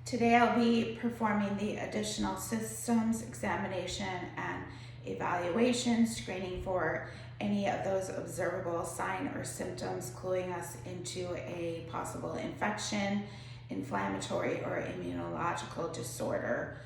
Today I'll be performing the additional systems examination and evaluation, screening for any of those observable signs or symptoms cluing us into a possible infection, inflammatory, or immunological disorder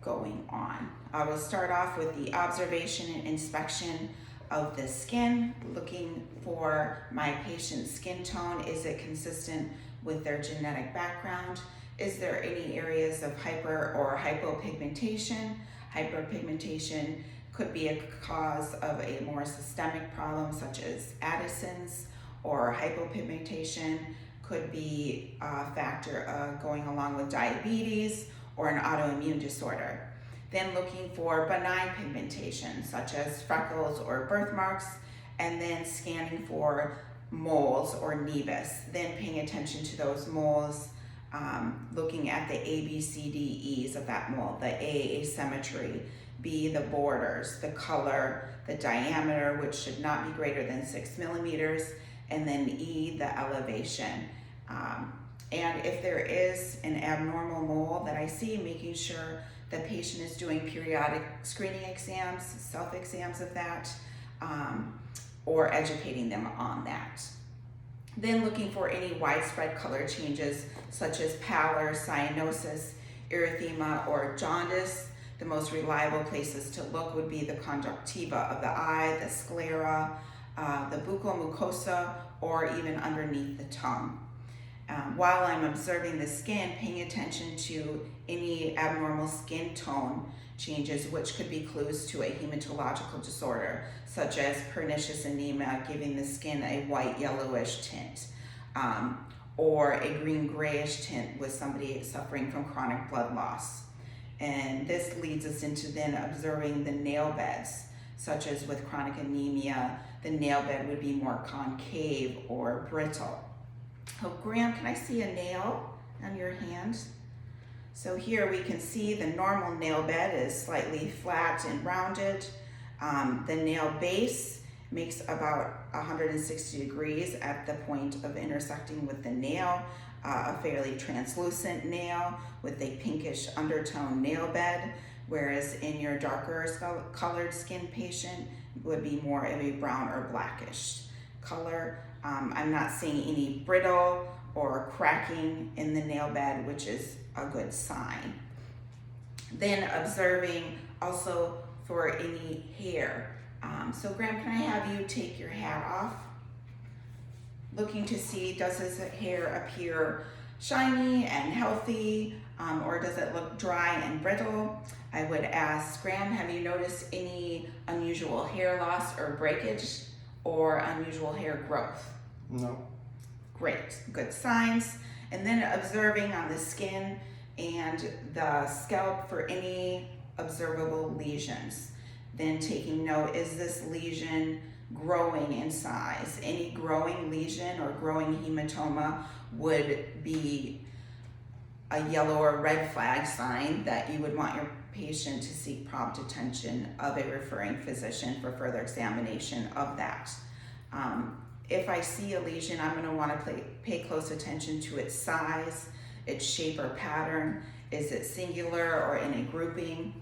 going on. I will start off with the observation and inspection of the skin, looking for my patient's skin tone. Is it consistent with their genetic background? Is there any areas of hyper or hypopigmentation? Hyperpigmentation could be a cause of a more systemic problem such as Addison's, or hypopigmentation could be a factor going along with diabetes or an autoimmune disorder. Then looking for benign pigmentation such as freckles or birthmarks, and then scanning for moles or nevus. Then paying attention to those moles, looking at the A, B, C, D, E's of that mole, the A, asymmetry, B, the borders, the color, the diameter, which should not be greater than 6 millimeters, and then E, the elevation. And if there is an abnormal mole that I see, making sure the patient is doing periodic screening exams, self-exams of that, or educating them on that. Then looking for any widespread color changes such as pallor, cyanosis, erythema, or jaundice. The most reliable places to look would be the conjunctiva of the eye, the sclera, the buccal mucosa, or even underneath the tongue. While I'm observing the skin, paying attention to any abnormal skin tone changes, which could be clues to a hematological disorder, such as pernicious anemia, giving the skin a white yellowish tint, or a green grayish tint with somebody suffering from chronic blood loss. And this leads us into then observing the nail beds, such as with chronic anemia, the nail bed would be more concave or brittle. Oh, Graham, can I see a nail on your hand? So here we can see the normal nail bed is slightly flat and rounded. The nail base makes about 160 degrees at the point of intersecting with the nail. A fairly translucent nail with a pinkish undertone nail bed, whereas in your darker colored skin patient would be more of a brown or blackish color. I'm not seeing any brittle or cracking in the nail bed, which is a good sign. Then observing also for any hair. So Graham, can I have you take your hat off? Looking to see, does his hair appear shiny and healthy, or does it look dry and brittle? I would ask, Graham, have you noticed any unusual hair loss or breakage or unusual hair growth? No. Great, good signs. And then observing on the skin and the scalp for any observable lesions. Then taking note, is this lesion growing in size? Any growing lesion or growing hematoma would be a yellow or red flag sign that you would want your patient to seek prompt attention of a referring physician for further examination of that. If I see a lesion, I'm going to want to pay close attention to its size, its shape or pattern. Is it singular or in a grouping?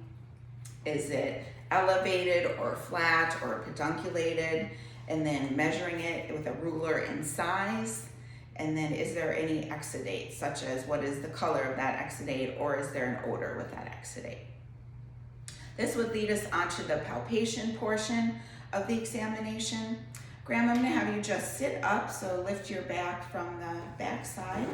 Is it elevated or flat or pedunculated? And then measuring it with a ruler in size. And then is there any exudate, such as what is the color of that exudate, or is there an odor with that exudate? This would lead us onto the palpation portion of the examination. Graham, I'm going to have you just sit up, so lift your back from the back side.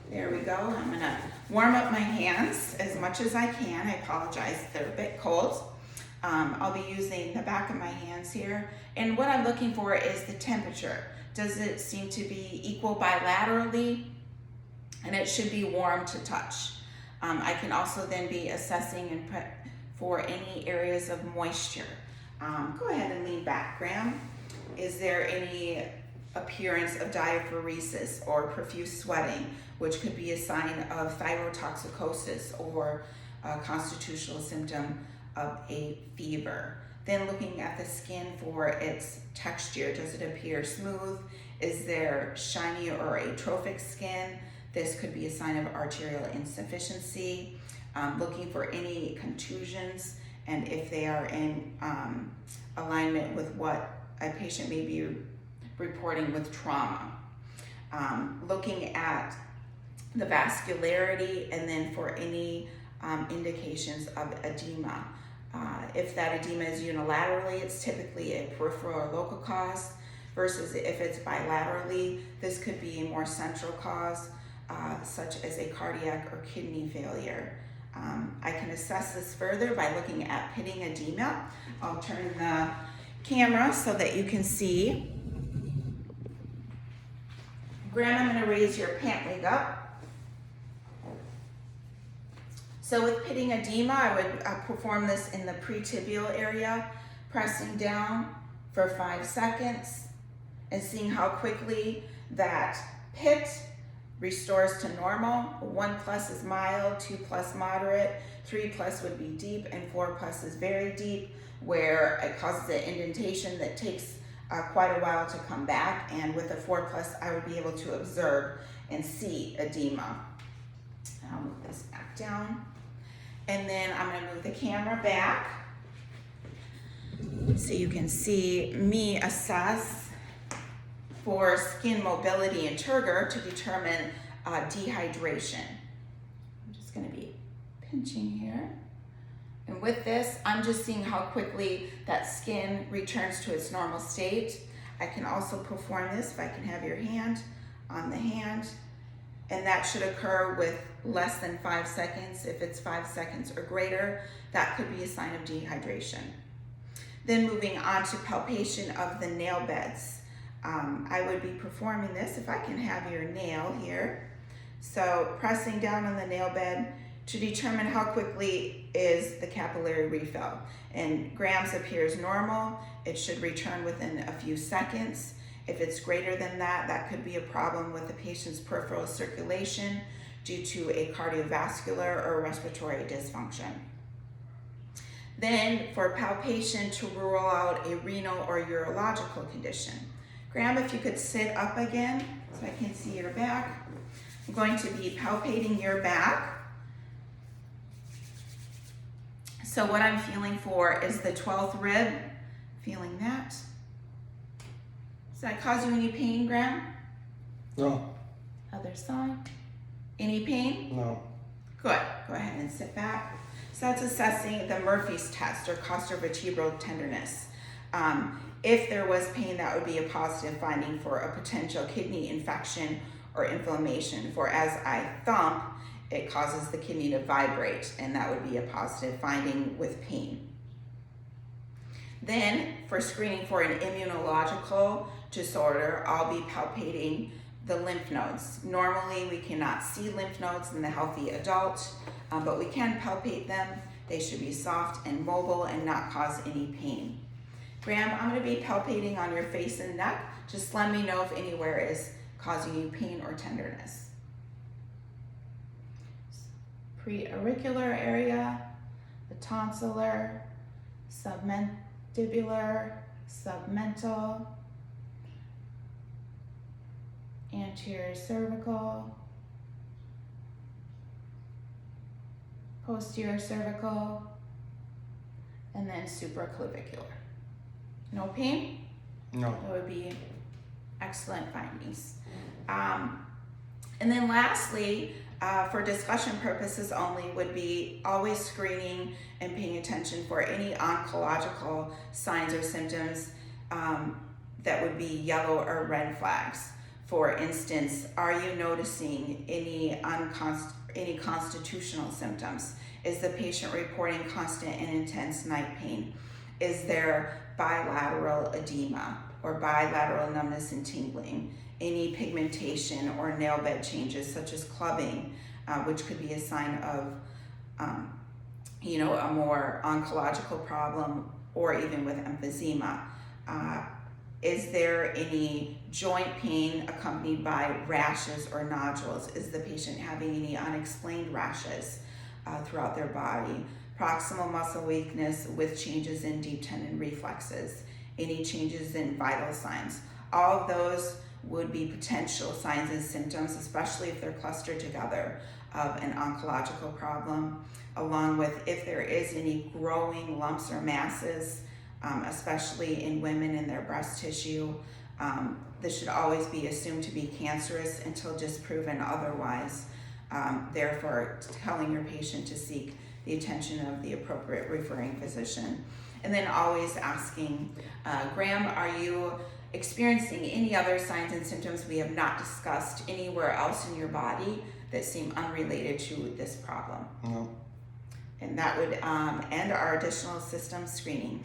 There we go. I'm going to warm up my hands as much as I can. I apologize, they're a bit cold. I'll be using the back of my hands here. And what I'm looking for is the temperature. Does it seem to be equal bilaterally? And it should be warm to touch. I can also then be assessing for any areas of moisture. Go ahead and lean back, Graham. Is there any appearance of diaphoresis or profuse sweating, which could be a sign of thyrotoxicosis or a constitutional symptom of a fever? Then looking at the skin for its texture, does it appear smooth? Is there shiny or atrophic skin This could be a sign of arterial insufficiency, looking for any contusions, and if they are in alignment with what a patient may be reporting with trauma. Looking at the vascularity, and then for any indications of edema. If that edema is unilaterally, it's typically a peripheral or local cause, versus if it's bilaterally, this could be a more central cause, such as a cardiac or kidney failure. I can assess this further by looking at pitting edema. I'll turn the camera so that you can see. Graham, I'm going to raise your pant leg up. So with pitting edema, I would perform this in the pretibial area, pressing down for 5 seconds and seeing how quickly that pit restores to normal. 1+ is mild, 2+ moderate, 3+ would be deep, and 4+ is very deep, where it causes an indentation that takes quite a while to come back. And with a 4+, I would be able to observe and see edema. I'll move this back down. And then I'm going to move the camera back so you can see me assess for skin mobility and turgor to determine dehydration. I'm just going to be pinching here. And with this, I'm just seeing how quickly that skin returns to its normal state. I can also perform this if I can have your hand on the hand. And that should occur with less than 5 seconds. If it's 5 seconds or greater, that could be a sign of dehydration. Then moving on to palpation of the nail beds. I would be performing this if I can have your nail here. So pressing down on the nail bed to determine how quickly is the capillary refill. And Graham's appears normal. It should return within a few seconds. If it's greater than that, that could be a problem with the patient's peripheral circulation due to a cardiovascular or respiratory dysfunction. Then for palpation to rule out a renal or urological condition. Graham, if you could sit up again so I can see your back. I'm going to be palpating your back. So what I'm feeling for is the 12th rib, feeling that. Does that cause you any pain, Graham? No. Other side. Any pain? No. Good. Go ahead and sit back. So that's assessing the Murphy's test, or costovertebral tenderness. If there was pain, that would be a positive finding for a potential kidney infection or inflammation. For as I thump, it causes the kidney to vibrate, and that would be a positive finding with pain. Then for screening for an immunological disorder, I'll be palpating the lymph nodes. Normally we cannot see lymph nodes in the healthy adult, but we can palpate them. They should be soft and mobile and not cause any pain. Graham, I'm going to be palpating on your face and neck. Just let me know if anywhere is causing you pain or tenderness. Preauricular area, the tonsillar, submandibular, submental, anterior cervical, posterior cervical, and then supraclavicular. No pain? No. That would be excellent findings. And then lastly, for discussion purposes only, would be always screening and paying attention for any oncological signs or symptoms that would be yellow or red flags. For instance, are you noticing any constitutional symptoms? Is the patient reporting constant and intense night pain? Is there bilateral edema or bilateral numbness and tingling? Any pigmentation or nail bed changes such as clubbing, which could be a sign of a more oncological problem, or even with emphysema. Is there any joint pain accompanied by rashes or nodules? Is the patient having any unexplained rashes throughout their body? Proximal muscle weakness with changes in deep tendon reflexes? Any changes in vital signs? All of those would be potential signs and symptoms, especially if they're clustered together, of an oncological problem, along with if there is any growing lumps or masses, especially in women in their breast tissue. This should always be assumed to be cancerous until disproven otherwise. Therefore, telling your patient to seek the attention of the appropriate referring physician. And then always asking, Graham, are you experiencing any other signs and symptoms we have not discussed anywhere else in your body that seem unrelated to this problem? No. And that would end our additional system screening.